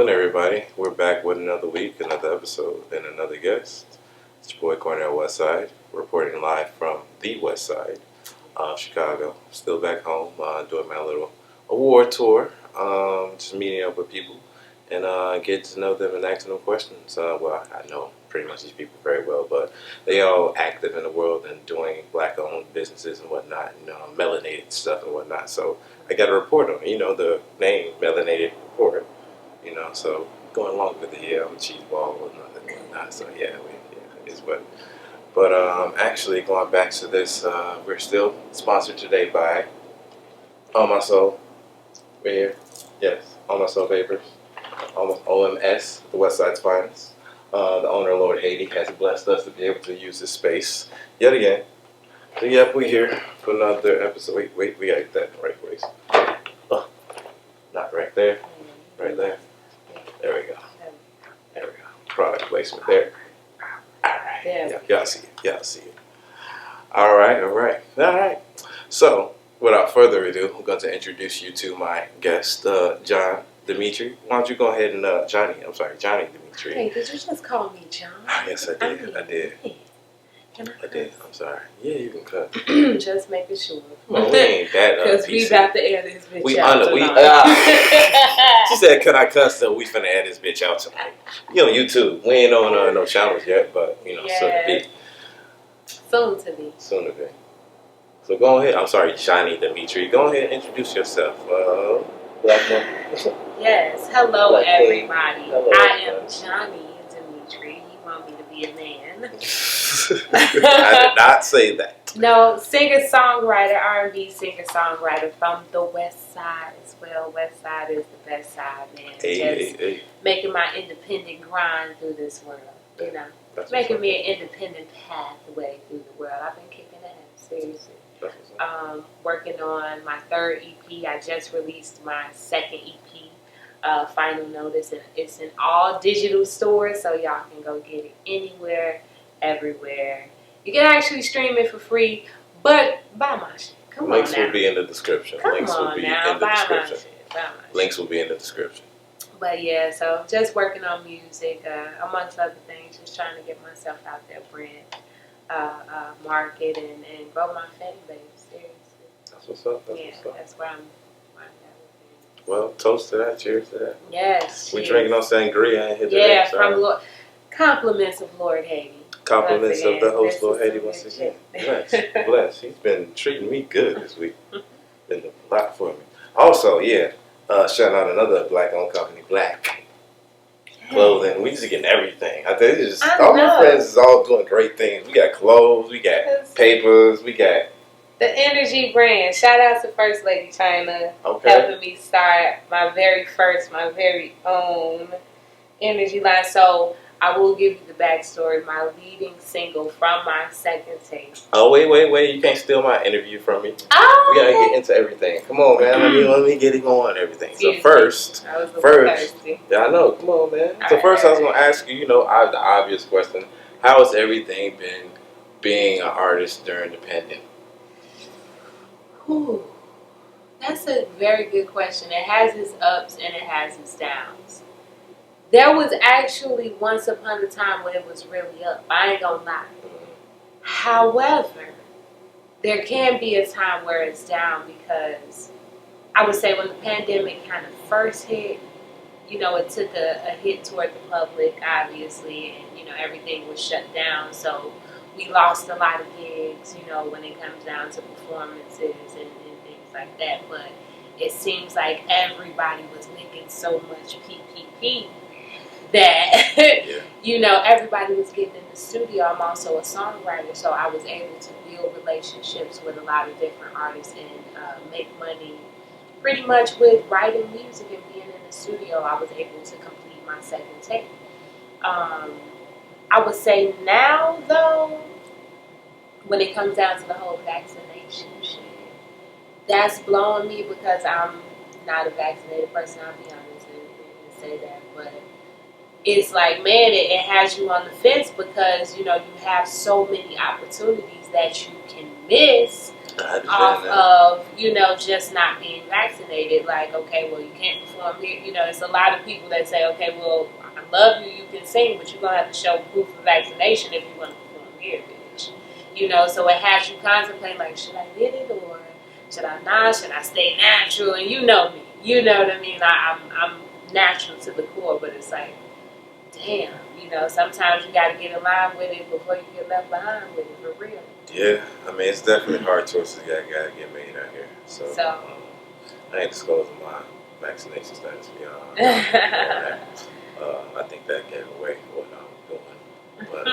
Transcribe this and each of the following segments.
doing, everybody? We're back with another week, another episode, and another guest. It's your boy Cornell Westside, reporting live from the West Side of Chicago. Still back home, doing my little award tour, just meeting up with people and getting to know them and asking them questions. Well, I know pretty much these people very well, but they all active in the world and doing black-owned businesses and whatnot, melanated stuff and whatnot. So I got to report on it. The name Melanated Report. So going along with the cheese ball and whatnot. So it's what. But actually going back to this, we're still sponsored today by On My Soul. Right here, yes, On My Soul Papers, OMS, the West Side's finest. The owner, Lord Haiti, has blessed us to be able to use this space yet again. So yep, we're here for another episode. Wait, we gotta get that in the right place. Oh, not right there, right there. There we go. There we go. Product placement there. All right. Yeah, y'all see it. All right. So, without further ado, I'm going to introduce you to my guest, John Dimitri. Why don't you go ahead and, Johnny Dimitri. Hey, did you just call me John? Yes, I did. Can I did. I'm sorry. Yeah, you can cut. Just making sure. Come on, we ain't that because we about to air this bitch out. She said, "Could I cuss?" So we finna air this bitch out tonight. You on YouTube. We ain't on no channels yet, but soon to be. Soon to be. So go ahead. I'm sorry, Johnny Dimitri. Go ahead and introduce yourself. Black woman. Yes. Hello, Black everybody. Hello, I am Johnny Dimitri. You want me to be a man? I did not say that. No, singer-songwriter, R&B singer-songwriter from the West Side as well. West Side is the best side, man. Hey. Making my independent grind through this world, That's making me an independent pathway through the world. I've been kicking ass, seriously. Working on my third EP. I just released my second EP, Final Notice, and it's in all digital stores, so y'all can go get it anywhere, everywhere. You can actually stream it for free, but buy my shit. Come Links on now. will be in the description. Buy my shit. Links will be in the description. But yeah, so just working on music, amongst other things, just trying to get myself out there, brand, market, and grow my fan base. Seriously. That's what's up. That's where I'm at. Well, toast to that. Cheers to that. Yes. We drinking on sangria and hit the Yeah, from Lord. Compliments of Lord Haiti. Compliments of the host, Lord Haiti, once again. Bless. He's been treating me good this week. Been a lot for me. Also, shout out another black-owned company, Black Clothing. We just getting everything. I think it's just all my friends is all doing great things. We got clothes, we got papers, we got the Energy brand. Shout out to First Lady China, helping me start my very own Energy line. So I will give you the backstory. My leading single from my second tape. Oh, wait. You can't steal my interview from me. Oh, we gotta get into everything. Come on, man. Let me get it going on everything. So first, I know. Come on, man. So first I was going to ask you, the obvious question. How has everything been being an artist during the pandemic? Ooh, that's a very good question. It has its ups and it has its downs. There was actually once upon a time where it was really up. I ain't gonna lie. However, there can be a time where it's down because I would say when the pandemic kind of first hit, it took a hit toward the public, obviously, and, everything was shut down. So we lost a lot of gigs, when it comes down to performances and things like that. But it seems like everybody was making so much PPP that, everybody was getting in the studio. I'm also a songwriter, so I was able to build relationships with a lot of different artists and make money pretty much with writing music and being in the studio. I was able to complete my second tape. I would say now, though, when it comes down to the whole vaccination shit, that's blowing me because I'm not a vaccinated person, I'll be honest and say that. But it's like, man, it has you on the fence because, you have so many opportunities that you can miss I off understand that. of, just not being vaccinated. Like, okay, well, you can't perform here. It's a lot of people that say, okay, well, I love you, you can sing, but you're going to have to show proof of vaccination if you want to perform here, bitch. So it has you contemplating, like, should I get it or should I not? Should I stay natural? And you know me. You know what I mean? I'm natural to the core, but it's like, damn, sometimes you got to get in line with it before you get left behind with it, for real. Yeah, I mean, it's definitely hard choices that gotta get made out here. So I ain't disclosing my vaccination status beyond that. I think that gave away what I'm doing. But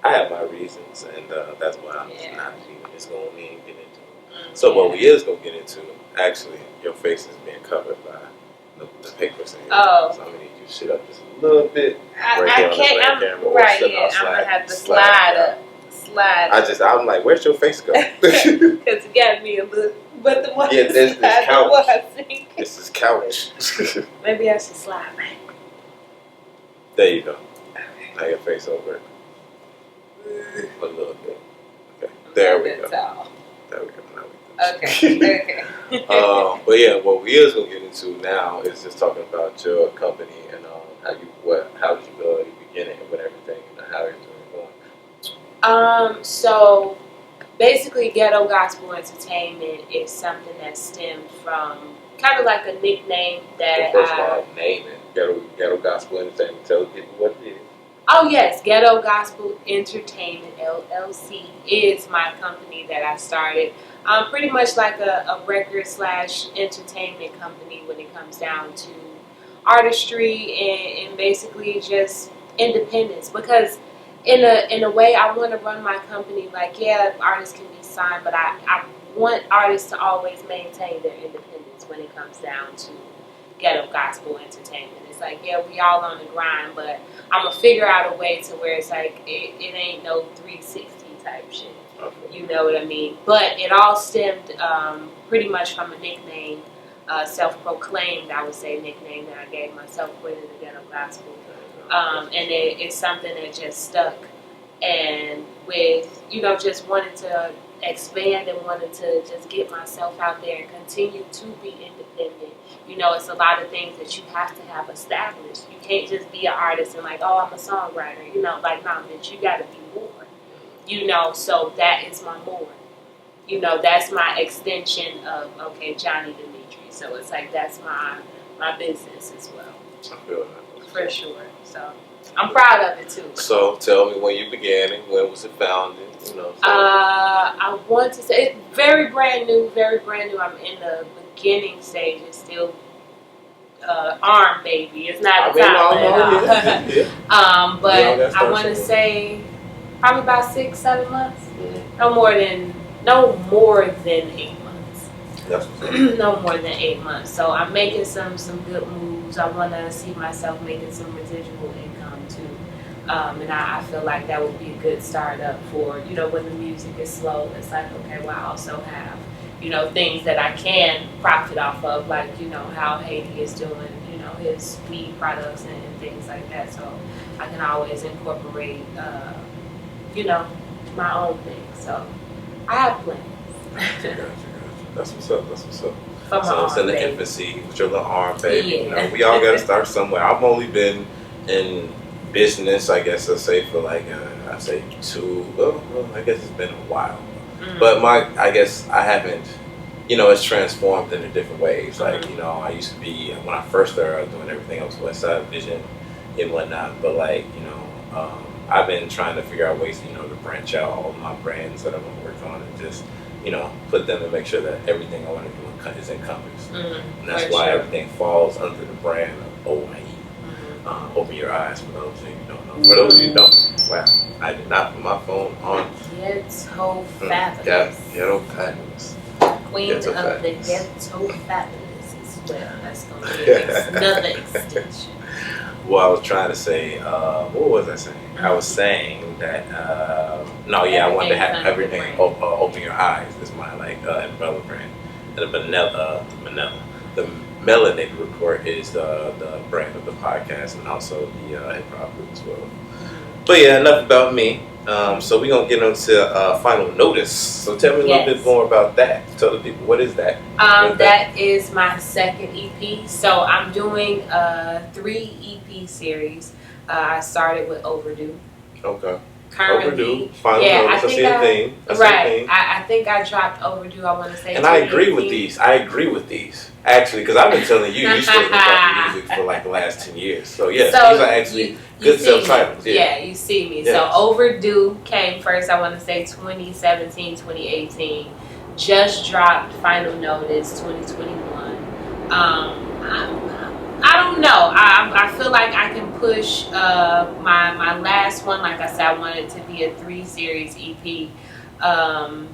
I have my reasons, and that's why I'm just not even just going to get into it. So what we is going to get into, actually, your face is being covered by the papers in here. Oh. So I'm going to need you to sit up just a little bit. I can't, I'm going to have to slide up. I'm like, where's your face go? Because it got me a little, but the one this couch. This is couch. Maybe I should slide back. There you go. Okay. Now your face over it. A little bit. Okay. There we go. There we go. Now we go. Okay. But yeah, what we is gonna get into now is just talking about your company and how did you go at the beginning with everything and how you're going. So basically, Ghetto Gospel Entertainment is something that stemmed from kind of like a nickname that First of all, name it. Ghetto Gospel Entertainment. Tell people what it is. Oh yes, Ghetto Gospel Entertainment LLC is my company that I started. Pretty much like a record / entertainment company when it comes down to artistry and basically just independence. Because in a way, I want to run my company like, yeah, artists can be signed, but I want artists to always maintain their independence when it comes down to Ghetto Gospel Entertainment. It's like, yeah, we all on the grind, but I'm going to figure out a way to where it's like, it ain't no 360 type shit. Okay. You know what I mean? But it all stemmed pretty much from a nickname, self-proclaimed, I would say, nickname that I gave myself within the Ghetto Gospel. And it's something that just stuck. And with, just wanting to expand and wanted to just get myself out there and continue to be independent. It's a lot of things that you have to have established. You can't just be an artist and like, oh, I'm a songwriter. Like, nah, bitch, you got to be more. So that is my more. That's my extension of, okay, Johnny Dimitri. So it's like, that's my business as well. I feel that. For sure. So I'm proud of it too. So tell me when you began and when was it founded? I want to say it's very brand new. I'm in the beginning stage. It's still arm baby. It's not the top. Yeah. But I want to say probably about 6-7 months. Mm-hmm. No more than 8 months. That's what's up. No more than 8 months. So I'm making some good moves. I want to see myself making some residual income too. And I feel like that would be a good startup for, when the music is slow. It's like, okay, well, I also have, things that I can profit off of, like, how Haiti is doing, his weed products and things like that. So I can always incorporate, my own thing. So I have plans. Gotcha. That's what's up. So it's in the infancy with your little arm, baby. Yeah. We all got to start somewhere. I've only been in business, I guess I'll say, for like, I guess it's been a while. Mm-hmm. But I guess I haven't, it's transformed in different ways. Like, I used to be, when I first started, I was doing everything else, West Side Vision and whatnot. But like, I've been trying to figure out ways, to branch out all of my brands that I'm going to work on and just, put them and make sure that everything I want to do is encompassed. Mm-hmm. And that's why everything falls under the brand of OIE. Open your eyes for those of you who don't know. For those of you who don't, wow, I did not put my phone on. Ghetto Fabulous. Ghetto Fabulous. Queen Ghetto of Fabulous. the Ghetto Fabulous as well. That's going to be another extension. Well, I was trying to say, what was I saying? I was saying that, I wanted to have everything open your eyes. Is my umbrella brand. And the Melanated report is the brand of the podcast and also the hip hop group as well. But yeah, enough about me. So we're gonna get into Final Notice. So tell me a little bit more about that. Tell the people, what is that? That is my second EP. So I'm doing a 3 EP series. I started with Overdue. Okay. Currently, Overdue. Final Notice. I see a theme. I think I dropped Overdue. I want to say. And I agree with these. Actually, because I've been telling you, you're supposed to drop music for like the last 10 years. So yes, these are actually good self-titles. Yeah, you see me. Yes. So Overdue came first. I want to say 2017, 2018. Just dropped Final Notice 2021. I don't know. I feel like I can push my last one. Like I said, I want it to be a 3 series EP, and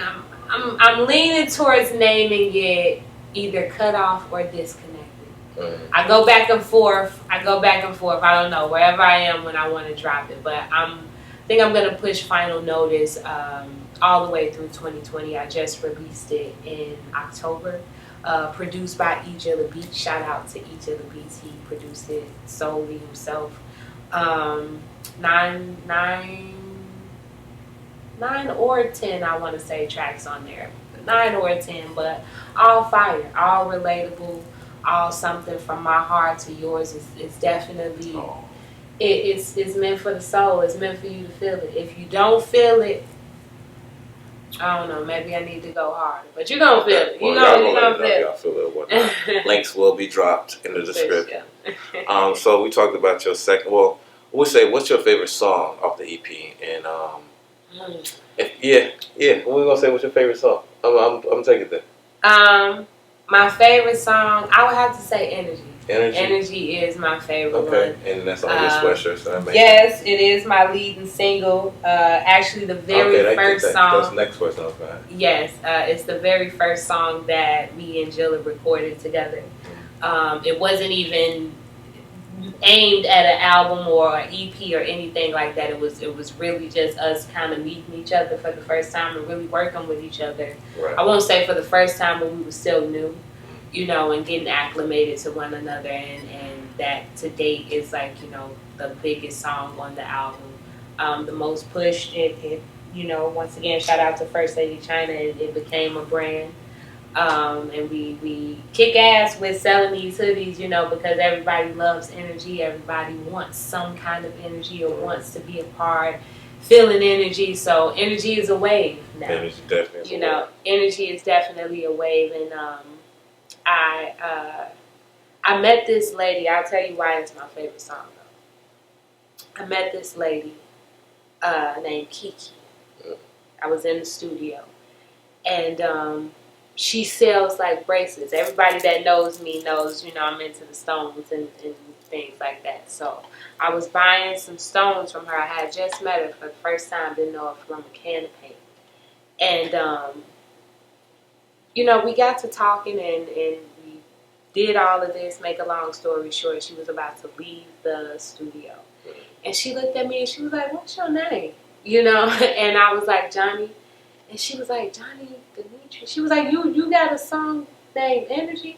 I'm leaning towards naming it either Cut Off or Disconnected. I go back and forth. I don't know wherever I am when I want to drop it, but I think I'm gonna push Final Notice all the way through 2020. I just released it in October. Produced by Each of the Beats. Shout out to Each of the Beats. He produced it solely himself. 9 or 10, I want to say, tracks on there. 9 or 10, but all fire, all relatable, all something from my heart to yours. It's definitely, it's meant for the soul. It's meant for you to feel it. If you don't feel it, I don't know, maybe I need to go harder. But you're going to feel it. You're going to feel it. Y'all feel it. Links will be dropped in the description. So we talked about your second, well, we'll say, what's your favorite song off the EP? And, we're going to say, what's your favorite song? I'm taking that. My favorite song, I would have to say Energy. Energy is my favorite one. And that's on your sweatshirt. So yes, it is my leading single. Actually, the very first song. That's the next question I was going to ask. Yes, it's the very first song that me and Jilla recorded together. It wasn't even aimed at an album or an EP or anything like that. It was really just us kind of meeting each other for the first time and really working with each other. Right. I won't say for the first time, but we were still new. And getting acclimated to one another, and that to date is like, the biggest song on the album. The most pushed, it once again, shout out to First Lady China, it became a brand. And we kick ass with selling these hoodies, because everybody loves energy, everybody wants some kind of energy or wants to be a part, feeling energy, so energy is a wave now. Energy definitely is a wave. Energy is definitely a wave, and I met this lady. I'll tell you why it's my favorite song, though. I met this lady named Kiki. I was in the studio, and she sells like bracelets. Everybody that knows me knows, I'm into the stones and things like that. So I was buying some stones from her. I had just met her for the first time, didn't know her from a can of paint. And we got to talking, and we did all of this. Make a long story short, she was about to leave the studio. And she looked at me and she was like, "What's your name?" And I was like, "Johnny." And she was like, "Johnny Dimitri." She was like, you got a song named Energy?"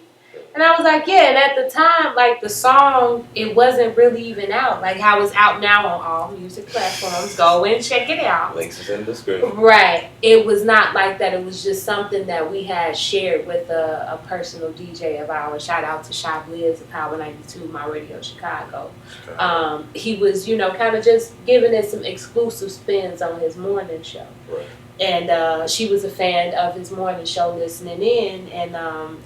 And I was like, "Yeah." And at the time, like, the song, it wasn't really even out. Like, how it's out now on all music platforms. Go and check it out. Links is in the description. Right. It was not like that. It was just something that we had shared with a personal DJ of ours. Shout out to Shop Liz of Power 92, My Radio Chicago. He was, kind of just giving it some exclusive spins on his morning show. Right. And she was a fan of his morning show, listening in, and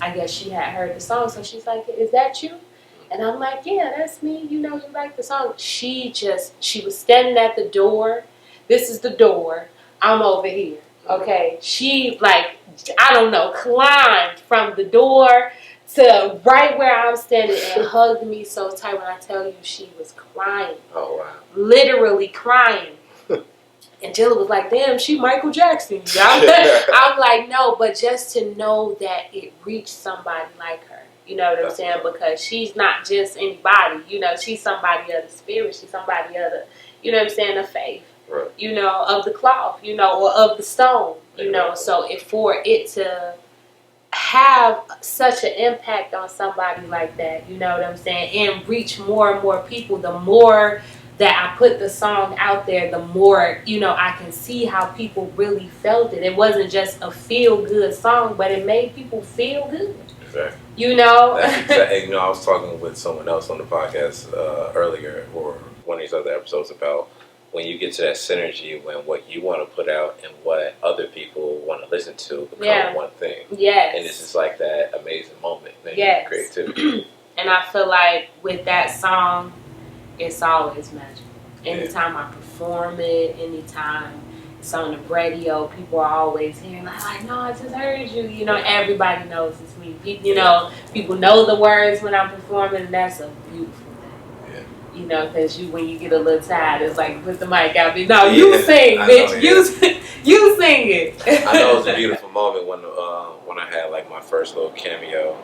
I guess she had heard the song, so she's like, "Is that you?" And I'm like, "Yeah, that's me. You like the song." She was standing at the door. This is the door. I'm over here. Okay. She, like, I don't know, climbed from the door to right where I'm standing and hugged me so tight. When I tell you, she was crying. Oh, wow. Literally crying. And Jilla was like, "Damn, she Michael Jackson." I'm like, "No," but just to know that it reached somebody like her. You know what I'm saying? Because she's not just anybody. She's somebody of the spirit. She's somebody of the, of faith. Right. Of the cloth, or of the stone. So for it to have such an impact on somebody like that, you know what I'm saying, and reach more and more people, the more that I put the song out there, the more, you know, I can see how people really felt it. It wasn't just a feel-good song, but it made people feel good. Exactly. You know? That's exactly, you know, I was talking with someone else on the podcast earlier, or one of these other episodes, about when you get to that synergy when what you want to put out and what other people want to listen to become one thing. Yes. And it's just like that amazing moment, man. Yes. Creativity. And I feel like with that song, it's always magical. Anytime I perform it, anytime it's on the radio, people are always hearing like, no, I just heard you. You know, everybody knows it's me. You know, people know the words when I'm performing, and that's a beautiful thing. Yeah. You know, because when you get a little tired, it's like, put the mic out. No, you sing, bitch. You sing it. I know it was a beautiful moment when I had like my first little cameo.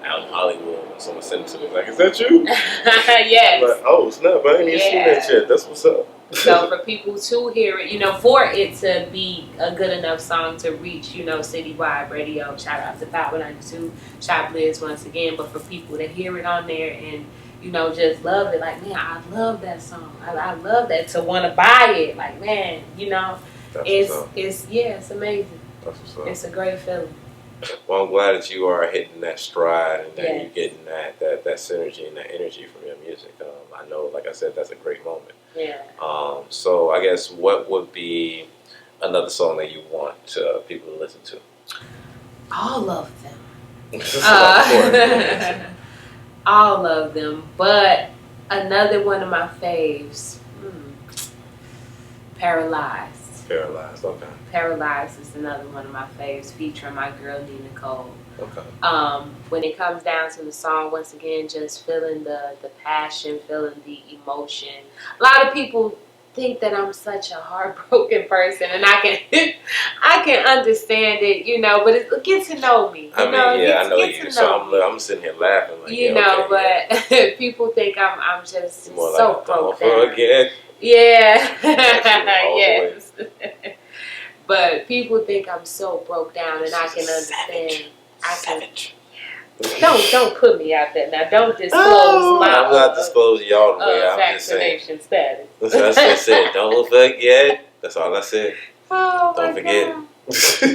Out in Hollywood, when someone sent it to me, like, is that you? Yes. I'm like, oh snap, I ain't even seen that yet. That's what's up. So for people to hear it, you know, for it to be a good enough song to reach, you know, citywide radio, shout out to Power 92, Shop Blizz once again, but for people to hear it on there and, you know, just love it, like, man, I love that song. I love that, to want to buy it, like, man, you know, it's amazing. That's what's up. It's a great feeling. Well, I'm glad that you are hitting that stride and that you're getting that synergy and that energy from your music. I know, like I said, that's a great moment. Yeah. So I guess what would be another song that you want people to listen to? All of them. All of them. But another one of my faves, Paralyzed. Paralyzed, okay. Paralyzed is another one of my faves, featuring my girl Nina Cole. Okay. When it comes down to the song, once again, just feeling the passion, feeling the emotion. A lot of people think that I'm such a heartbroken person, and I can understand it, you know. But get to know me. I know you. So I'm sitting here laughing, like, you know. But people think I'm just so like, broke down. Forget. Yeah. Yes. But people think I'm so broke down, and I can understand. Savage. Don't put me out there now. Don't disclose my. I'm not disclosing y'all the way. I'm just saying. Vaccination status. That's what I said. Don't forget. That's all I said. Oh, don't forget.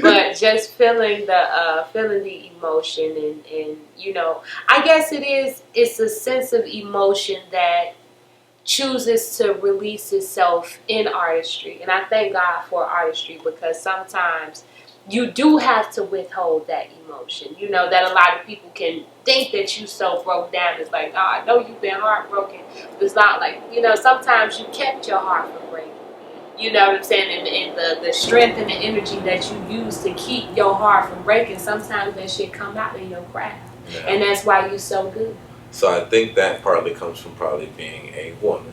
But just feeling the emotion and you know, I guess it's a sense of emotion that chooses to release itself in artistry. And I thank God for artistry, because sometimes you do have to withhold that emotion. You know, that a lot of people can think that you so broke down. It's like, oh, I know you've been heartbroken. But it's not like, you know, sometimes you kept your heart from breaking. You know what I'm saying? And the strength and the energy that you use to keep your heart from breaking, sometimes that shit come out in your craft. Yeah. And that's why you're so good. So I think that partly comes from probably being a woman.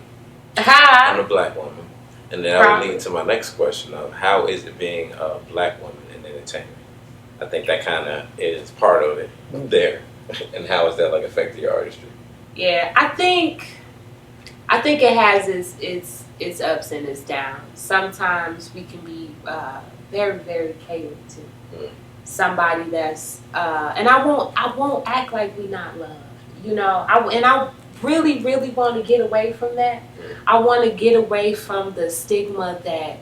I'm a black woman. And then I would lead to my next question of how is it being a black woman in entertainment? I think that kind of is part of it there. And how is that like affecting your artistry? Yeah, I think it has its ups and its downs. Sometimes we can be very, very catered to. Somebody that's and I won't act like we not loved. You know, I really, really want to get away from that. I want to get away from the stigma that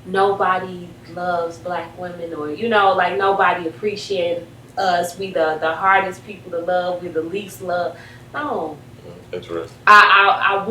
nobody loves black women, or, you know, like nobody appreciates us. We the hardest people to love. We the least loved. No. Interesting. I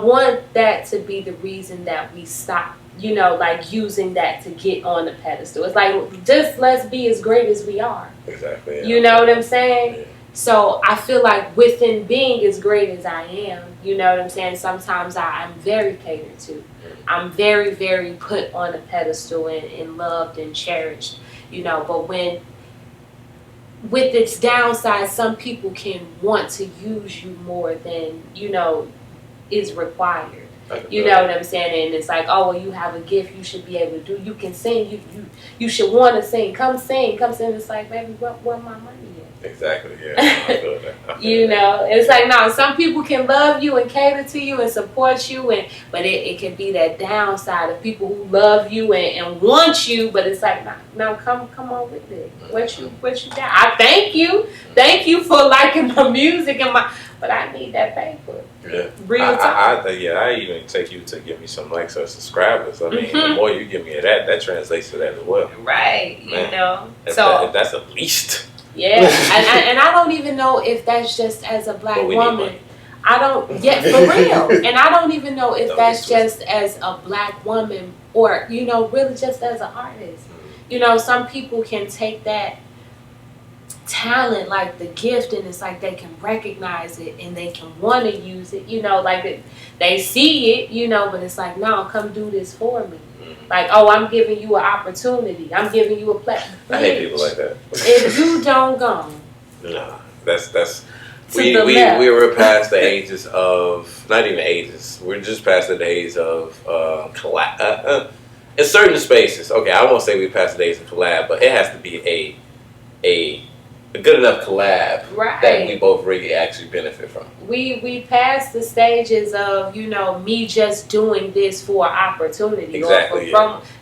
want that to be the reason that we stop, you know, like using that to get on the pedestal. It's like, just let's be as great as we are. Exactly. Yeah. You know what I'm saying? Yeah. So I feel like within being as great as I am, you know what I'm saying, sometimes I'm very catered to. I'm very, very put on a pedestal and loved and cherished, you know. But with its downside, some people can want to use you more than, you know, is required. You know what I'm saying? And it's like, oh, well, you have a gift, you should be able to do. You can sing, you should want to sing. Come sing. It's like, baby, where my money at? Exactly. Yeah. I feel that. I feel You that. know, it's like no. Some people can love you and cater to you and support you, but it can be that downside of people who love you and want you, but it's like no, come on with it. What you got? I thank you for liking my music but I need that paper. Yeah. Real talk. I even take you to give me some likes or subscribers. I mean, the more you give me of that translates to that as well. Right. Man. You know. If that's the least. Yeah, and I don't even know if that's just as a black woman. I don't yet for real, and I don't even know if that's just as a black woman or really just as an artist. Some people can take that talent, like the gift, and it's like they can recognize it and they can want to use it. Like they see it, but it's like no, come do this for me. Like, oh, I'm giving you an opportunity. I'm giving you a platform. I hate people like that. If you don't go. No, that's we were past the ages of, not even ages. We're just past the days of in certain spaces. Okay, I won't say we passed the days of collab, but it has to be a good enough collab that we both really actually benefit from. We passed the stages of me just doing this for opportunity. Exactly.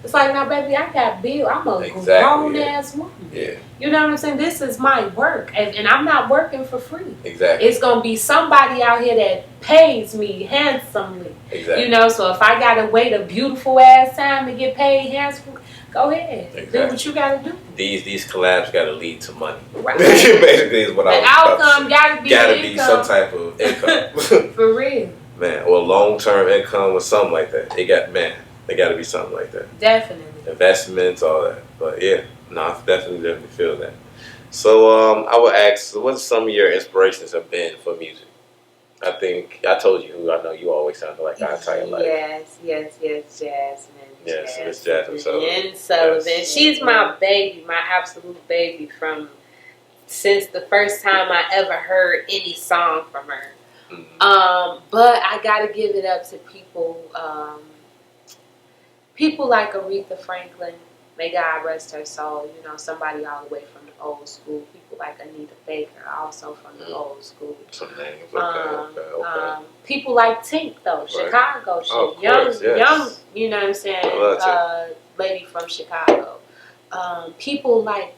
It's like now, baby, I got bills. I'm a grown ass woman. Yeah. You know what I'm saying? This is my work, and I'm not working for free. Exactly. It's gonna be somebody out here that pays me handsomely. Exactly. So if I gotta wait a beautiful ass time to get paid handsomely, go ahead. Exactly. Do what you gotta do. These collabs gotta lead to money. Right. Basically, is what I was about to say. The outcome gotta be some type of income. For real. Man, or long-term income or something like that. They got to be something like that. Definitely. Investments, all that. But yeah, no, I definitely feel that. So I would ask, what some of your inspirations have been for music? I think I told you. I know you always sounded like our entire life. Yes, Jasmine. Yes, Miss Jasmine Sullivan. Yes. She's my baby, my absolute baby since the first time I ever heard any song from her. Mm-hmm. But I gotta give it up to people like Aretha Franklin. May God rest her soul. Somebody all the way from the old school. People like Anita Baker, also from the old school. Some names. Okay. People like Tink, though. Right. Chicago. Young, you know what I'm saying? Lady from Chicago. People like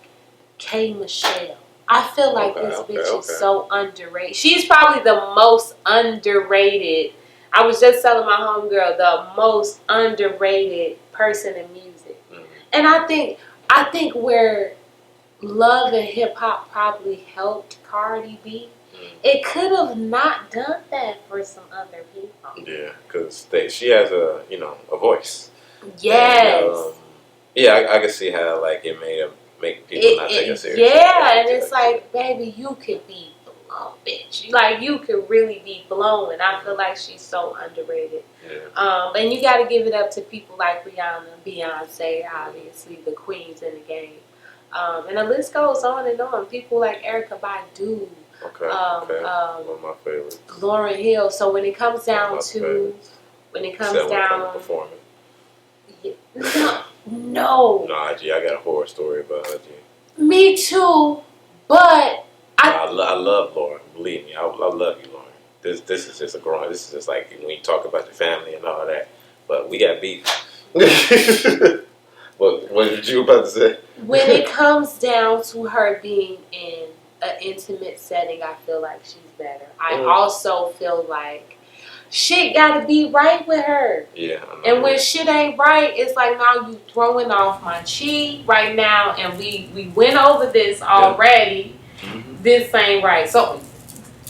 K. Michelle. I feel like this bitch is so underrated. She's probably the most underrated. I was just telling my homegirl, the most underrated person in music. Mm-hmm. And I think where love and hip hop probably helped Cardi B, it could have not done that for some other people. Yeah, because she has a voice. Yes. And, I can see how it make people not take it seriously. Yeah, and it's like, baby, you could be blown, bitch. Like, you could really be blown. And I feel like she's so underrated. Yeah. And you got to give it up to people like Rihanna, Beyonce, obviously, the queens in the game. And the list goes on and on. People like Erykah Badu. Okay. One of my favorites. Lauryn Hill. So when it comes down to, performing. Yeah, no. Nah, G, I got a horror story about her, G. Me too, but I love Lauren. Believe me, I love you, Lauren. This is just this is just like when you talk about your family and all that. But we got beef. What did you about to say? When it comes down to her being in an intimate setting, I feel like she's better. I also feel like shit gotta be right with her. Yeah. And when shit ain't right, it's like now you throwing off my chi right now, and we went over this already. Yeah. Mm-hmm. This ain't right. So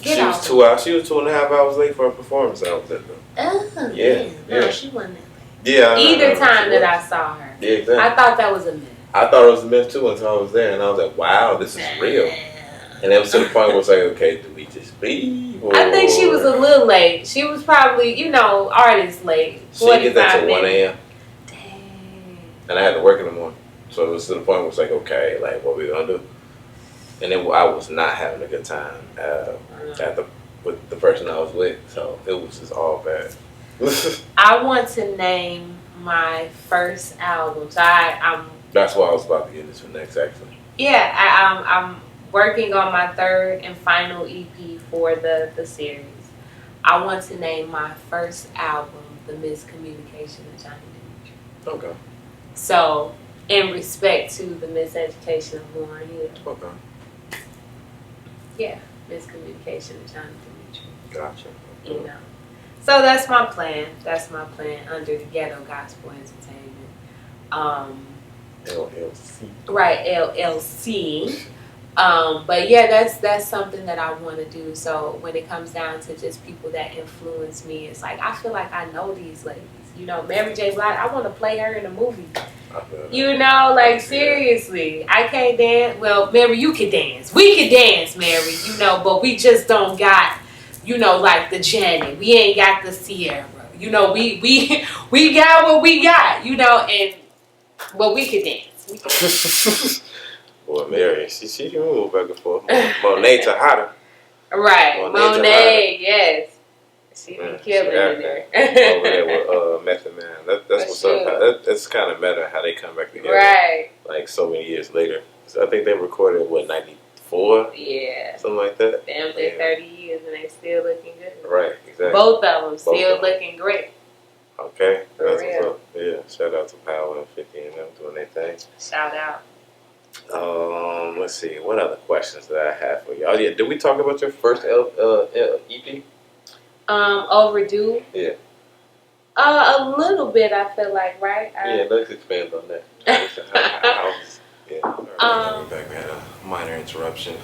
she was 2 hours. She was 2.5 hours late for a performance. I was at them. Oh, yeah. No, she wasn't that late. Yeah. Either time that I saw her. Yeah, exactly. I thought that was a myth. I thought it was a myth too until I was there, and I was like, "Wow, this is real." And it was to the point where it's like, "Okay, do we just leave?" Or... I think she was a little late. She was probably, artist late. She didn't get there till 1 a.m. Dang. And I had to work in the morning, so it was to the point where it's like, "Okay, like what we gonna do?" And then I was not having a good time with the person I was with, so it was just all bad. I want to name my first album. So I'm. That's what I was about to get into next, actually. Yeah, I'm working on my third and final EP for the series. I want to name my first album The Miscommunication of Johnny Demetrius. Okay. So, in respect to the miseducation of Warren Hill. Okay. Yeah, Miscommunication of Johnny Demetrius. Gotcha. You know. So that's my plan. That's my plan under the Ghetto Gospel Entertainment. LLC. Right, LLC. But yeah, that's something that I want to do. So when it comes down to just people that influence me, it's like I feel like I know these ladies. You know, Mary J. Blige, I want to play her in a movie. You know, like seriously, I can't dance. Well, Mary, you can dance. We can dance, Mary. You know, but we just don't got, you know, like the Janet. We ain't got the Sierra. You know, we got what we got. You know, and well, we can dance. We can. Boy, Mary, she can move back and forth. Monet to hotter. Right, Monet, yes. She be killing in there. Over there with Method Man. That's what's up. That's kind of meta how they come back together. Right. Like so many years later. So I think they recorded, what, 94? Yeah. Something like that. Damn, they're 30 years and they still looking good. Right, exactly. Both of them still looking great. Okay, that's what's up. Yeah, shout out to Power and 50 and them doing their thing. Shout out. Let's see. What other questions that I have for you? Oh yeah, did we talk about your first EP? Overdue. Yeah. A little bit. I feel like, right? Yeah, let's expand on that. Yeah. We're back. We had a minor interruption.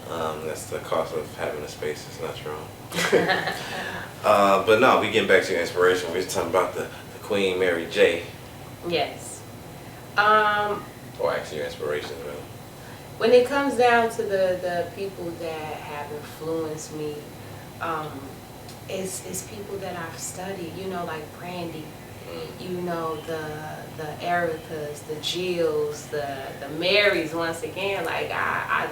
That's the cost of having a space. It's not your own. But no, we getting back to your inspiration. We was talking about the Queen Mary J. Yes. Or actually your inspiration, really. When it comes down to the people that have influenced me, it's people that I've studied, you know, like Brandy, you know, the Ericas, the Jills, the Marys, once again. Like, I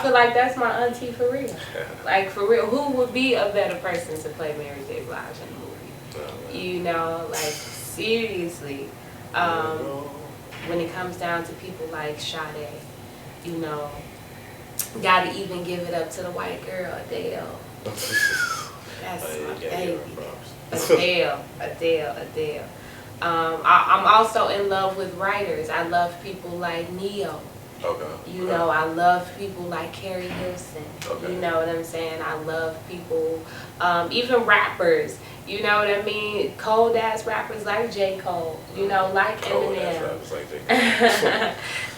feel like that's my auntie for real. Like, for real, who would be a better person to play Mary J. Blige in the movie? You know, like, seriously. When it comes down to people like Sade, you know, gotta even give it up to the white girl, Adele. That's my baby. Adele. I'm also in love with writers. I love people like Neo. Okay. You know, I love people like Carrie Hilson. Okay. You know what I'm saying? I love people, even rappers. You know what I mean? Cold ass rappers like J. Cole. You know, like Eminem.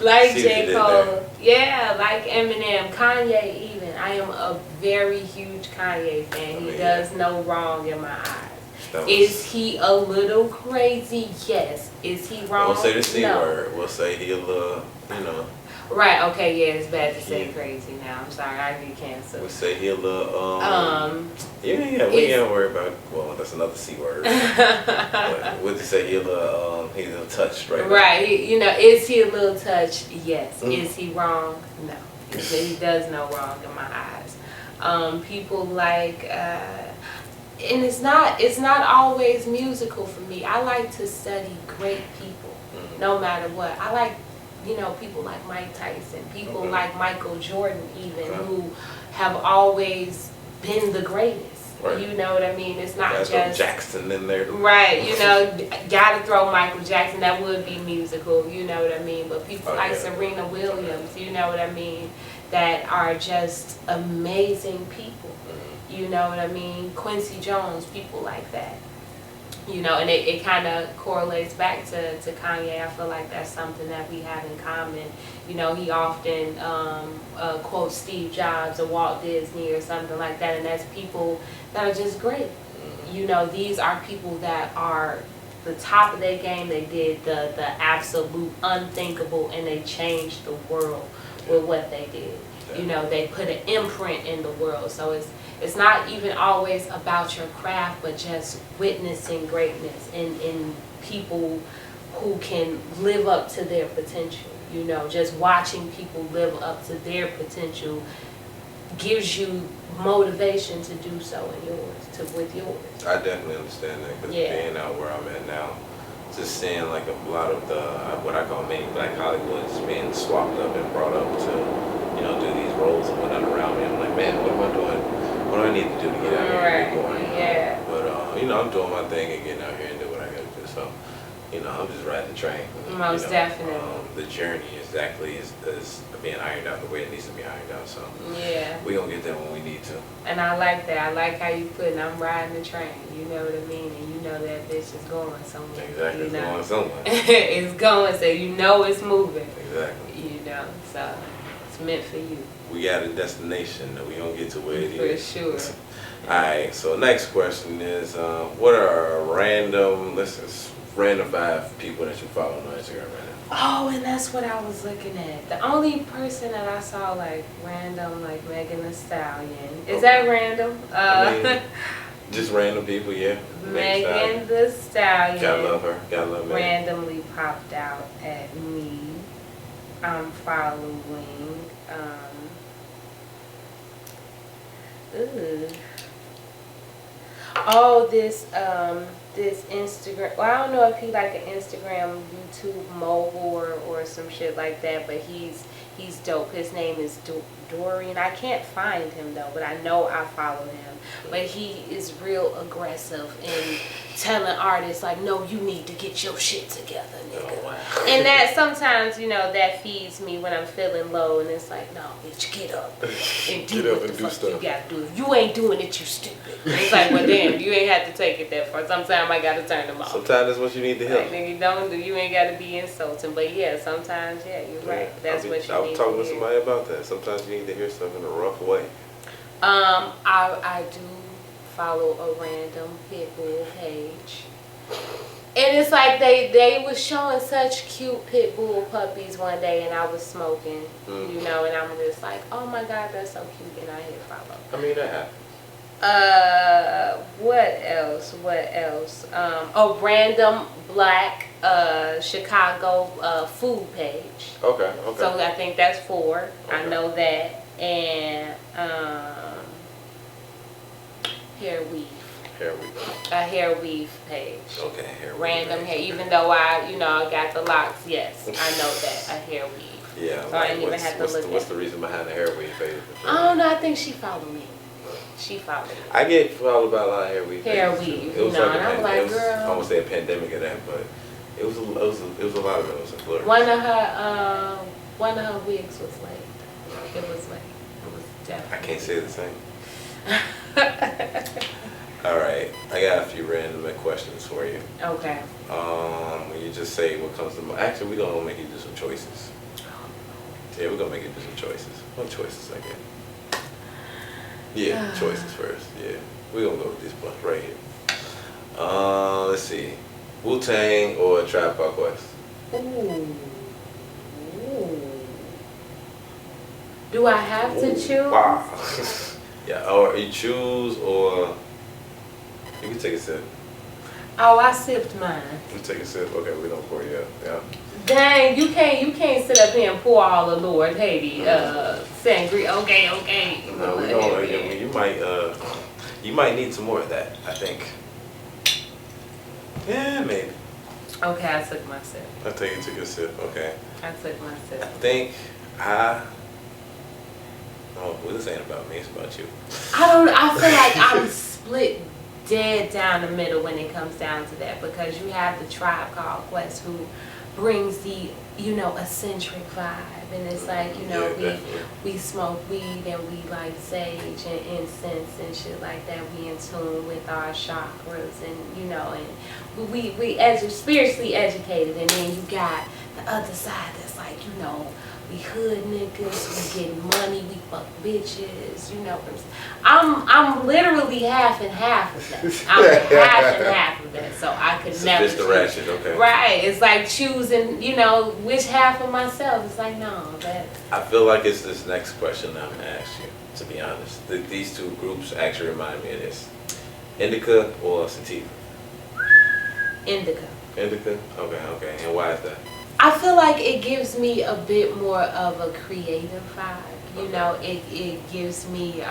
Like J. Cole. Yeah, like Eminem. Kanye even. I am a very huge Kanye fan. He does no wrong in my eyes. Is he a little crazy? Yes. Is he wrong? We'll say the C word. We'll say he a little, you know. Right, okay, yeah, it's bad to say crazy now. I'm sorry, I get canceled. We say he a little, yeah, we ain't worry about, well, that's another C word. Would you say he a little, he's a little touched right now? Right, you know, is he a little touched? Yes. Is he wrong? No. He does no wrong in my eyes. People like, and it's not always musical for me. I like to study great people, no matter what. I like, you know, people like Mike Tyson, people like Michael Jordan even, who have always been the greatest. Right. You know what I mean? It's not just Jackson in there. Right, you know, gotta throw Michael Jackson, that would be musical, you know what I mean? But people like Serena Williams, you know what I mean, that are just amazing people. You know what I mean? Quincy Jones, people like that. You know, and it kind of correlates back to Kanye. I feel like that's something that we have in common. You know, he often quotes Steve Jobs or Walt Disney or something like that, and that's people that are just great. You know, these are people that are the top of their game. They did the absolute unthinkable, and they changed the world with what they did. You know, they put an imprint in the world. So it's not even always about your craft, but just witnessing greatness in people who can live up to their potential. You know, just watching people live up to their potential gives you motivation to do so with yours. I definitely understand that, because being out where I'm at now, just seeing like a lot of the what I call mini Black Hollywoods being swapped up and brought up to do these roles and whatnot around me. I'm like, man, what am I doing? What do I need to do to get out here and get going? Yeah. But I'm doing my thing and getting out here and do what I gotta do. So, I'm just riding the train. Most definitely. The journey exactly is being ironed out the way it needs to be ironed out. So yeah, we gonna get there when we need to. And I like that. I like how you put it. I'm riding the train. You know what I mean? And you know that bitch is going somewhere. Exactly, it's going somewhere. It's going, so you know it's moving. Exactly. So it's meant for you. We got a destination that we don't get to where it is. For sure. Alright, so next question is, what are random 5 people that you follow on Instagram right now? Oh, and that's what I was looking at. The only person that I saw like random, like Megan Thee Stallion. Is that random? Just random people, yeah. Megan Thee Stallion. Gotta love her. Gotta love Megan. Randomly popped out at me. I'm following. Oh, this Instagram. Well, I don't know if he like an Instagram, YouTube mogul or some shit like that, but he's dope. His name is Dorian. I can't find him though, but I know I follow him. But he is real aggressive in telling artists like, no, you need to get your shit together, nigga. Oh, wow. And that sometimes, that feeds me when I'm feeling low, and it's like, no, bitch, get up and do what the fuck you gotta do. If you ain't doing it, you stupid. And it's like, well, damn, you ain't have to take it that far. Sometimes I gotta turn them off. Sometimes that's what you need to hear. Like, nigga, you ain't gotta be insulting. But yeah, sometimes, you're right. That's what you need to hear. I was talking to somebody about that. Sometimes you need to hear stuff in a rough way. I do follow a random Pitbull page. And it's like they was showing such cute Pitbull puppies one day, and I was smoking, and I'm just like, oh my God, that's so cute, and I hit follow. I mean, that happens. What else? A random black Chicago food page. Okay. So I think that's 4. Okay. I know that. And hair weave. A hair weave page. Okay, hair weave. Random hair. Even though I got the locks, yes, I know that. A hair weave. Yeah. So I didn't even have to look What's the reason behind the hair weave page? I don't know. I think she followed me. She followed me. I get followed by a lot of hair weave. It was like and I'm like, girl. I won't say a pandemic of that, but it was a lot of those in Florida. One of her wigs was late. It was late. It was definitely. I can't say the same. All right, I got a few random questions for you. Okay. You just say what comes to mind. Actually, we're gonna make you do some choices. Yeah, we're gonna make you do some choices. What choices I get? Yeah, choices first. Yeah, we're gonna go with this one right here. Let's see, Wu-Tang or Tribe Called Quest? Ooh. Do I have to choose? Wow. Yeah, or you choose, or you can take a sip. Oh, I sipped mine. You take a sip. Okay, we don't pour you up. Yeah. Dang, you can't sit up here and pour all the Lord Haiti sangria. Okay. No, we don't. You might need some more of that, I think. Yeah, maybe. Okay, I took my sip. I think you took a sip. Okay. I took my sip. I think well, this ain't about me. It's about you. I feel like I'm split dead down the middle when it comes down to that, because you have the Tribe Called Quest who brings the eccentric vibe, and it's like we smoke weed and we like sage and incense and shit like that. We in tune with our chakras, and and we spiritually educated, and then you got the other side that's like we hood niggas, we get money, we fuck bitches, I'm literally half and half of that. I'm half and half of that, so I could never choose. Ratchet, okay. Right, it's like choosing, which half of myself. It's like, no, that. I feel like it's this next question that I'm going to ask you, to be honest. These two groups actually remind me of this. Indica or Sativa? Indica. Indica? Okay. And why is that? I feel like it gives me a bit more of a creative vibe. It gives me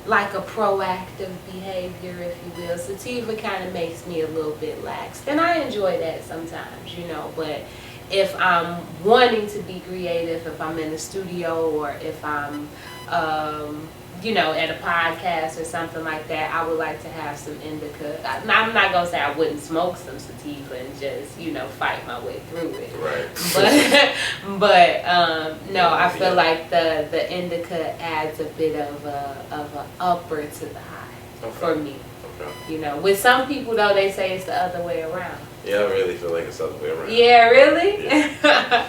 like a proactive behavior, if you will. Sativa kind of makes me a little bit lax, and I enjoy that sometimes, but if I'm wanting to be creative, if I'm in the studio, or if I'm at a podcast or something like that, I would like to have some indica. I'm not gonna say I wouldn't smoke some sativa and just fight my way through it. Right. But no, I feel like the indica adds a bit of a upper to the high for me. Okay. With some people though, they say it's the other way around. Yeah, I really feel like it's the other way around. Yeah, really? Yeah.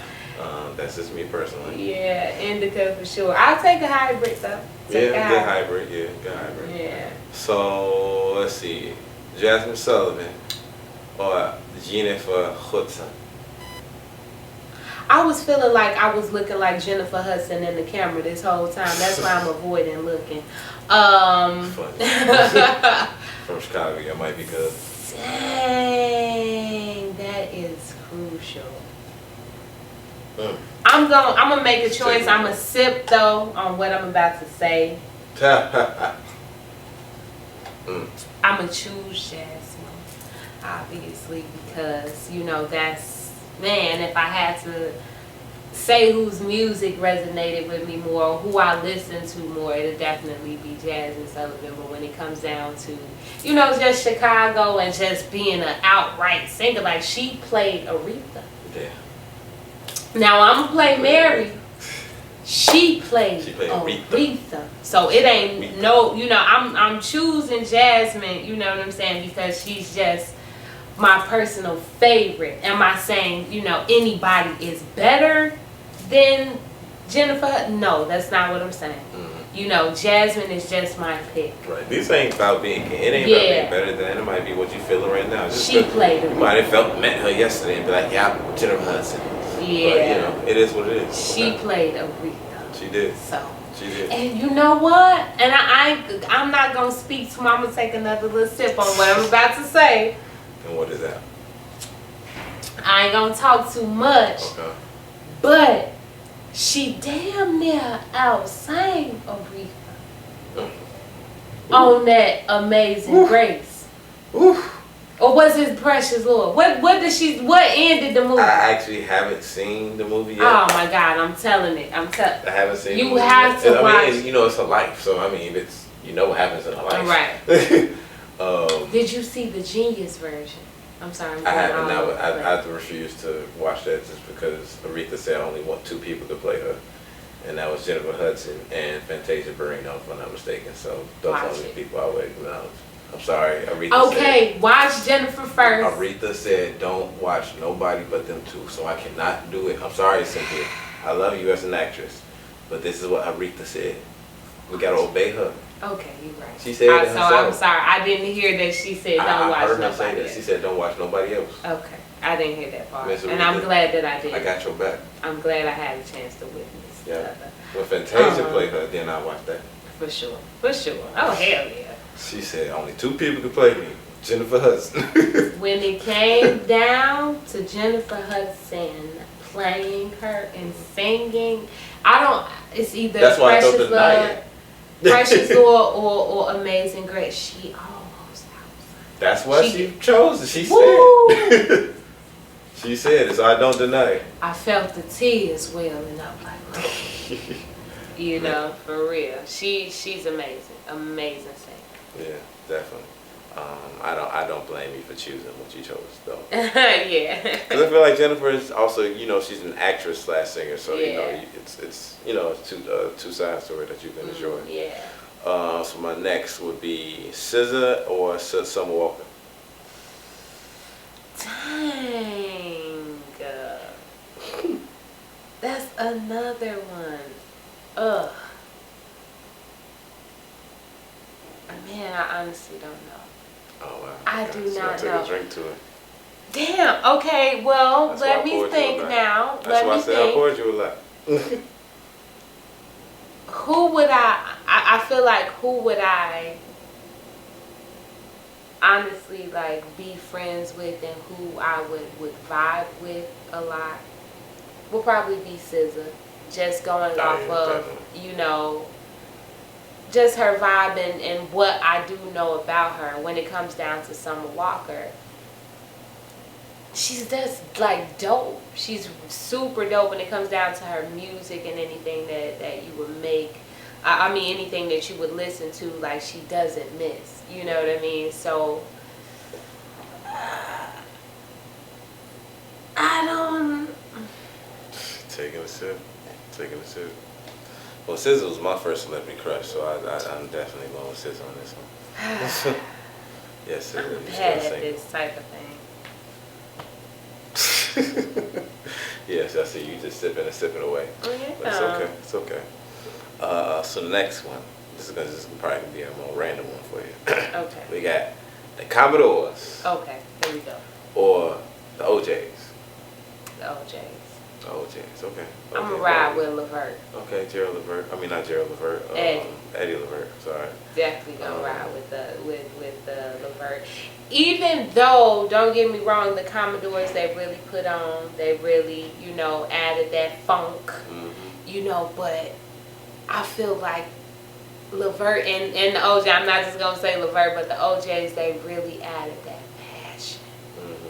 That's just me personally. Yeah, indica for sure. I'll take a hybrid though. Good hybrid. Yeah. So let's see, Jasmine Sullivan or Jennifer Hudson. I was feeling like I was looking like Jennifer Hudson in the camera this whole time. That's why I'm avoiding looking. From Chicago, that might be good. Dang, that is crucial. I'm gonna make a choice. I'm gonna sip though on what I'm about to say. I'm gonna choose Jasmine, obviously, because that's, man, if I had to say whose music resonated with me more, or who I listened to more, it'd definitely be Jasmine Sullivan. But when it comes down to just Chicago and just being an outright singer, like she played Aretha. Yeah. Now I'm gonna play Mary. She played Aretha. So it ain't I'm choosing Jasmine, you know what I'm saying, because she's just my personal favorite. Am I saying, anybody is better than Jennifer? No, that's not what I'm saying. Mm-hmm. Jasmine is just my pick. Right. This ain't about being about being better than it might be what you feeling right now. She played Aretha. You might have met her yesterday and be like, yeah, Jennifer Hudson. Yeah. But, it is what it is. She played Aretha. She did. So. She did. And you know what? And I'm not going to speak to I'm going to take another little sip on what I'm about to say. And what is that? I ain't going to talk too much. Okay. But she damn near outsang Aretha on that Amazing Grace. Oof. Or was it Precious Lord? What ended the movie? I actually haven't seen the movie yet. Oh my God, I'm telling it. I haven't seen you the movie have yet. to watch. It's her life, so it's what happens in her life. Right. Did you see the Genius version? I'm sorry. I haven't. I refuse to watch that just because Aretha said I only want 2 people to play her, and that was Jennifer Hudson and Fantasia Barrino, if I'm not mistaken. So those are the only people I would acknowledge. I'm sorry, Aretha said, watch Jennifer first. Aretha said don't watch nobody but them 2, so I cannot do it. I'm sorry, Cynthia. I love you as an actress, but this is what Aretha said. We gotta obey her. Okay, you're right. She said it herself. So I'm sorry, I didn't hear that she said don't watch nobody else. Say that. She said don't watch nobody else. Okay, I didn't hear that part, and I'm glad that I did. I got your back. I'm glad I had a chance to witness. Yeah. When Fantasia played her, then I watched that. For sure. Oh hell yeah. She said only 2 people could play me. Jennifer Hudson. When it came down to Jennifer Hudson playing her and singing, it's either Precious Lord or Amazing Grace. She almost outside. That's why she chose it. She said. She said it, so I don't deny it. I felt the tears welling up like, for real. She's amazing. Amazing singer. Yeah, definitely. I don't blame you for choosing what you chose though. Yeah. Because I feel like Jennifer is also, she's an actress / singer, so it's two sides to it that you can enjoy. Yeah. So my next would be SZA or Summer Walker. Dang. That's another one. Ugh. Man, I honestly don't know. Oh wow. I do not know. Take a drink to it. Damn. Okay. Well, let me think now. That's why I said I poured you a lot. Who would I feel like who would I honestly be friends with and who I would vibe with a lot would probably be SZA. Just going off of, just her vibe and what I do know about her when it comes down to Summer Walker. she's just like dope. She's super dope when it comes down to her music and anything that you would make. I mean, anything that you would listen to, like, she doesn't miss. You know what I mean? So, I don't. Taking a sip. Well, SZA was my first celebrity crush, so I'm definitely going with SZA on this one. Yes, SZA. I'm bad at this type of thing. Yes, I see you just sipping away. Oh, yeah. But it's okay. So the next one, this is probably gonna be a more random one for you. Okay. We got the Commodores. Okay, here we go. Or the OJs. The OJs. The OJs, okay. I'm gonna ride with Levert. Okay, Gerald Levert. I mean, not Gerald Levert. Eddie Levert. Sorry. Definitely gonna ride with the Levert. Even though, don't get me wrong, the Commodores they really added that funk, but I feel like Levert and the OJ, I'm not just gonna say Levert, but the OJs, they really added that passion.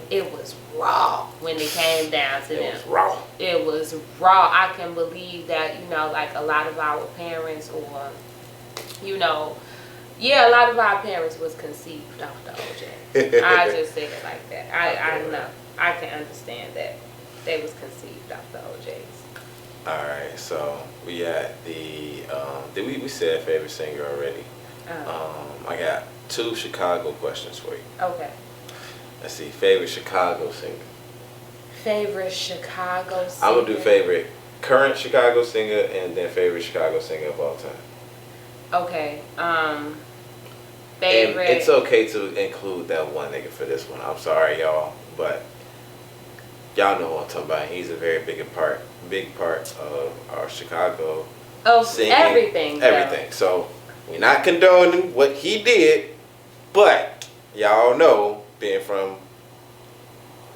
It was raw when it came down to them. It was raw. It was raw. I can believe that, like a lot of our parents or, a lot of our parents was conceived off the OJ. I just say it like that. I know. I can understand that. They was conceived off the OJs. Alright, so we at the, we said favorite singer already. I got 2 Chicago questions for you. Okay. Let's see, favorite Chicago singer. Favorite Chicago singer. I'm gonna do favorite current Chicago singer and then favorite Chicago singer of all time. Okay. Favorite. And it's okay to include that one nigga for this one. I'm sorry, y'all, but y'all know what I'm talking about. He's a very big part of our Chicago singing. Everything. Everything. So we're not condoning what he did, but y'all know being from.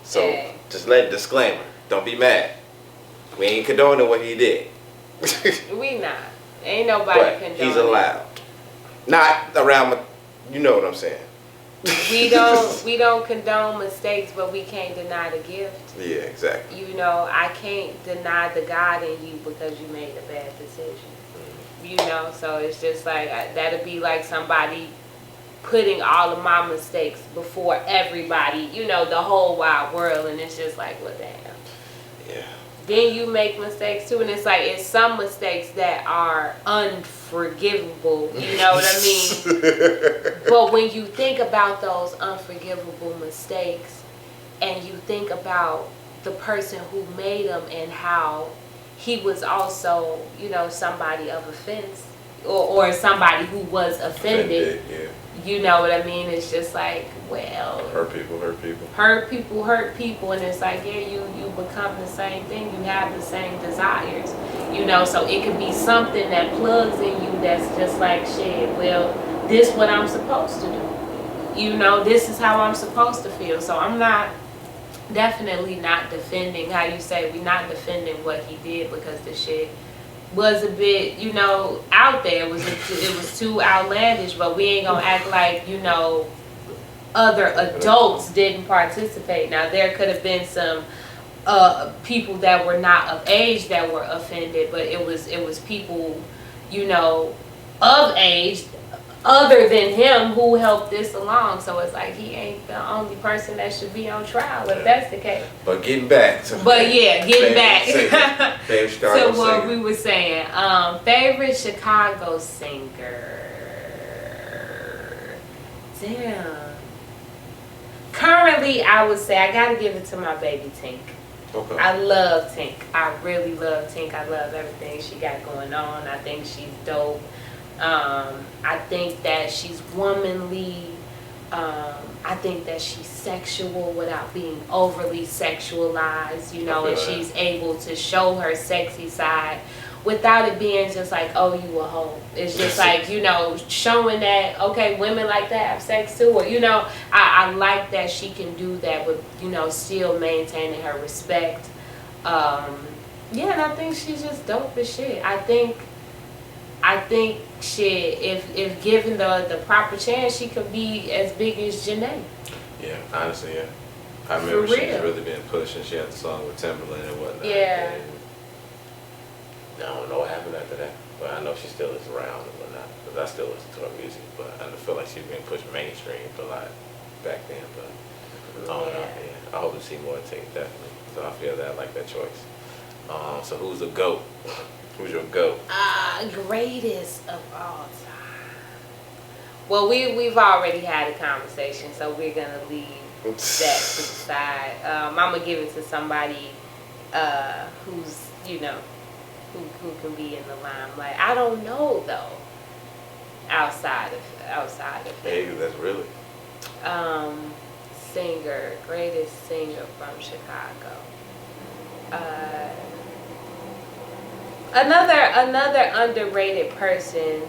So just let disclaimer. Don't be mad. We ain't condoning what he did. We not. Ain't nobody condoning. He's allowed. Not around. You know what I'm saying. We don't condone mistakes, but we can't deny the gift. Yeah, exactly. I can't deny the God in you because you made a bad decision. So it's just like that'd be like somebody putting all of my mistakes before everybody, the whole wide world, and it's just like, well, damn. Yeah. Then you make mistakes too, and it's like it's some mistakes that are unforgivable. You know what I mean? But when you think about those unforgivable mistakes, and you think about the person who made them and how he was also, somebody of offense, or somebody who was offended. Yeah. You know what I mean? It's just like, well, hurt people. Hurt people, and it's like, yeah, you become the same thing. You have the same desires, So it could be something that plugs in you that's just like, shit. Well, this what I'm supposed to do. This is how I'm supposed to feel. So I'm definitely not defending. How you say, we're not defending what he did because the shit was a bit, out there. It was too outlandish, but we ain't gonna act like, other adults didn't participate. Now there could have been some people that were not of age that were offended, but it was people, of age other than him who helped this along. So it's like he ain't the only person that should be on trial if that's the case. But getting back to favorite Chicago to what singer. we were saying. Favorite Chicago singer. Damn. Currently, I would say I gotta give it to my baby Tink. Okay. I love Tink. I really love Tink. I love everything she got going on. I think she's dope. I think that she's womanly. I think that she's sexual without being overly sexualized, and she's able to show her sexy side without it being just like, oh, you a hoe. It's just like, showing that, okay, women like that have sex too. Or, I like that she can do that with, still maintaining her respect. And I think she's just dope as shit. I think shit, if given the proper chance, she could be as big as Janae. Yeah, honestly, yeah. I remember For she was real. really being pushed, and she had the song with Timberland and whatnot. Yeah. And I don't know what happened after that, but I know she still is around and whatnot. Because I still listen to her music, but I feel like she's being pushed mainstream a lot back then. But I don't know. Yeah. I hope to see more things, definitely. So I feel that I like that choice. So who's the GOAT? Who's your GOAT? Greatest of all time. Well, we've already had a conversation, so we're gonna leave that to the side. I'm gonna give it to somebody who's who can be in the limelight. I don't know though. Outside of Hey, him. that's really. Greatest singer from Chicago. Another underrated person,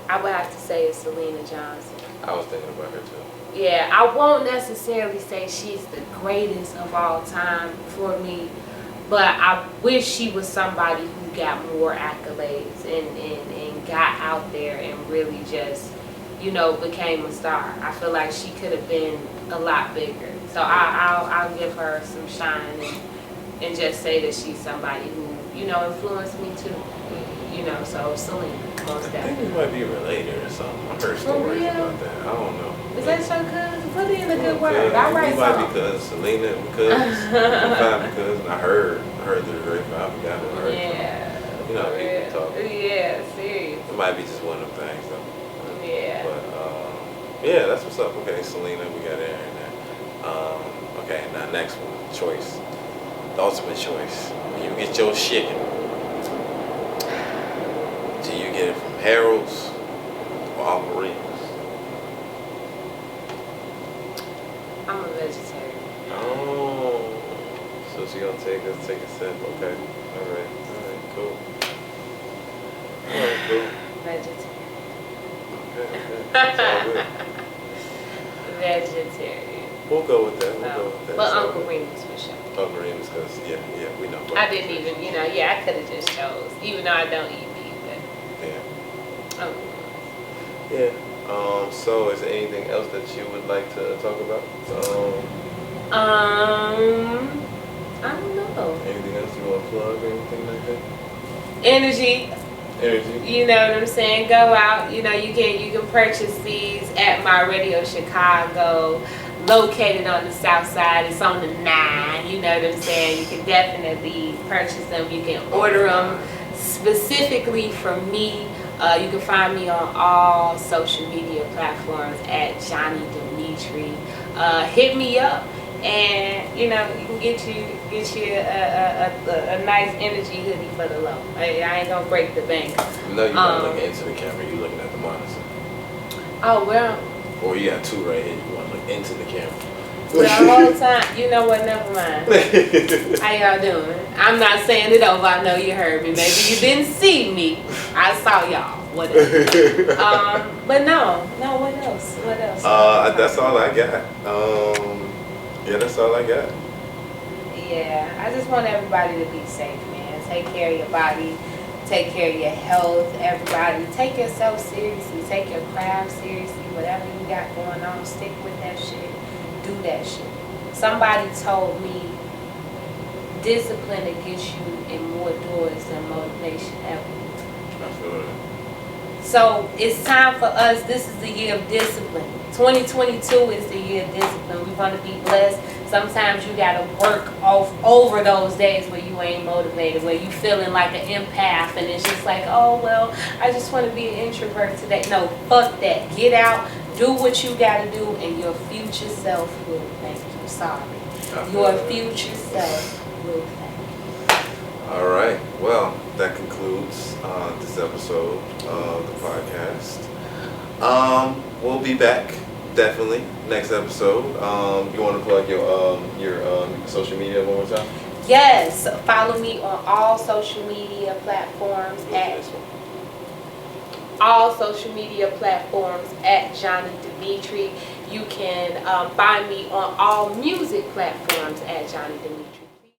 I would have to say, is Selena Johnson. I was thinking about her too. Yeah, I won't necessarily say she's the greatest of all time for me, but I wish she was somebody who got more accolades and got out there and really just, became a star. I feel like she could have been a lot bigger. So I'll give her some shine and just say that she's somebody who, influenced me too. So Selena, most I think definitely. we might be related or something. I heard For stories real? about that. I don't know. Is that so good? Put in a good word. I write We might songs. be cousins. Selena, we cousins. We might be cousins. I heard through the grapevine. I forgot who I heard. Yeah. You know how for people real. talk. Yeah, serious. It might be just one of them things though. Yeah. But yeah, that's what's up. Okay, Selena, we got it in there. Okay, now next one, choice. The ultimate choice. When you get your chicken, do you get it from Harold's or Uncle Remus? I'm a vegetarian. Oh, so she gonna take a sip. Okay, all right, cool. All right, cool. Vegetarian. Okay. It's all good. Vegetarian. We'll go with that. We'll go with that. But It's all Uncle good. Remus for sure. Uncle Remus, because yeah, we know. I didn't even, I could have just chose, even though I don't eat meat, Yeah. but Uncle Remus. Yeah. So is there anything else that you would like to talk about? I don't know. Anything else you want to plug or anything like that? Energy. Energy. You know what I'm saying? Go out. You can purchase these at My Radio Chicago, located on the south side. It's on the 9. You know what I'm saying? You can definitely purchase them. You can order them specifically from me. You can find me on all social media platforms at Johnny Dimitri. Hit me up, and you can get you a nice energy hoodie for the low. I ain't gonna break the bank. No, you're not looking into the camera. You're looking at the monitor. Oh well. Or you got two right here. You want to look into the camera. The whole time, you know what? Never mind. How y'all doing? I'm not saying it over. I know you heard me. Maybe you didn't see me. I saw y'all. Whatever. But no. What else? That's all I got. Yeah, that's all I got. Yeah, I just want everybody to be safe, man. Take care of your body. Take care of your health. Everybody, take yourself seriously. Take your craft seriously. Whatever you got going on, stick with that shit. Do that shit. Somebody told me discipline will get you in more doors than motivation ever. I feel that. So it's time for us. This is the year of discipline. 2022 is the year of discipline. We're going to be blessed. Sometimes you got to work over those days where you ain't motivated, where you feeling like an empath, and it's just like, oh, well, I just want to be an introvert today. No, fuck that. Get out, do what you got to do, and your future self will thank you. Sorry. Your future self will thank you. All right. Well, that concludes this episode of the podcast. We'll be back definitely next episode. You want to plug your social media one more time? Yes. Follow me on all social media platforms at Johnny Dimitri. You can find me on all music platforms at Johnny Dimitri.